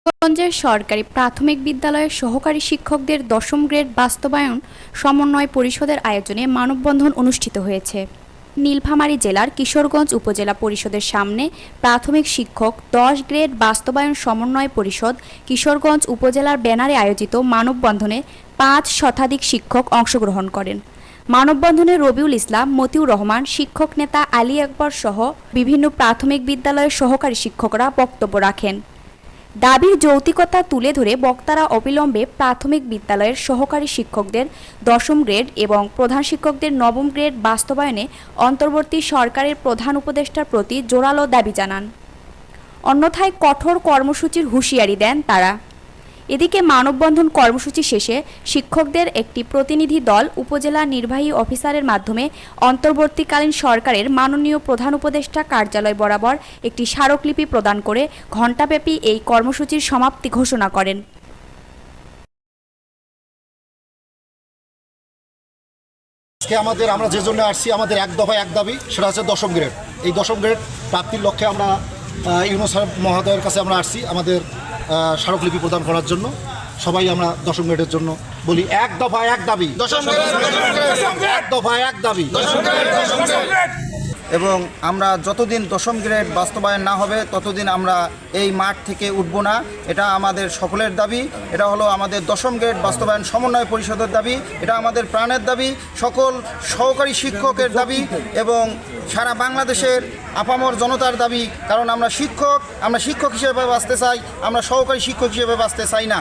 কিশোরগঞ্জের সরকারি প্রাথমিক বিদ্যালয়ের সহকারী শিক্ষকদের দশম গ্রেড বাস্তবায়ন সমন্বয় পরিষদের আয়োজনে মানববন্ধন অনুষ্ঠিত হয়েছে। নীলফামারী জেলার কিশোরগঞ্জ উপজেলা পরিষদের সামনে প্রাথমিক শিক্ষক 10 গ্রেড বাস্তবায়ন সমন্বয় পরিষদ কিশোরগঞ্জ উপজেলার ব্যানারে আয়োজিত মানববন্ধনে 5 শতাধিক শিক্ষক অংশগ্রহণ করেন। মানববন্ধনে রবিউল ইসলাম, মতিউর রহমান, শিক্ষক নেতা আলী আকবর সহ বিভিন্ন প্রাথমিক বিদ্যালয়ের সহকারী শিক্ষকরা বক্তব্য রাখেন। দাবির যৌক্তিকতা তুলে ধরে বক্তারা অবিলম্বে প্রাথমিক বিদ্যালয়ের সহকারী শিক্ষকদের দশম গ্রেড এবং প্রধান শিক্ষকদের নবম গ্রেড বাস্তবায়নে অন্তর্বর্তী সরকারের প্রধান উপদেষ্টার প্রতি জোরালো দাবি জানান। অন্যথায় কঠোর কর্মসূচির হুঁশিয়ারি দেন তারা। এদিকে মানববন্ধন কর্মসূচি শেষে শিক্ষকদের একটি প্রতিনিধি দল উপজেলা নির্বাহী অফিসারের মাধ্যমে অন্তর্বর্তীকালীন সরকারের মাননীয় প্রধান উপদেষ্টা কার্যালয় বরাবর একটি স্মারকলিপি প্রদান করে ঘণ্টাব্যাপী এই কর্মসূচির সমাপ্তি ঘোষণা করেন। আমরা যে জন্য আসছি, আমাদের এক দফায় এক দাবি, সেটা হচ্ছে দশম গ্রেড। এই দশম গ্রেড প্রাপ্তির লক্ষ্যে আমরা ইউনুস মহোদয়ের কাছে আমরা আসছি আমাদের স্মারকলিপি প্রদান করার জন্য। সবাই আমরা দশম গ্রেডের জন্য বলি, এক দফায় এক দাবি, এক দফায় এক দাবি। এবং আমরা যতদিন দশম গ্রেড বাস্তবায়ন না হবে ততদিন আমরা এই মাঠ থেকে উঠব না। এটা আমাদের সকলের দাবি। এটা হলো আমাদের দশম গ্রেড বাস্তবায়ন সমন্বয় পরিষদের দাবি। এটা আমাদের প্রাণের দাবি, সকল সহকারী শিক্ষকের দাবি এবং সারা বাংলাদেশের আপামর জনতার দাবি। কারণ আমরা শিক্ষক হিসেবে বাঁচতে চাই, আমরা সহকারী শিক্ষক হিসেবে বাঁচতে চাই না।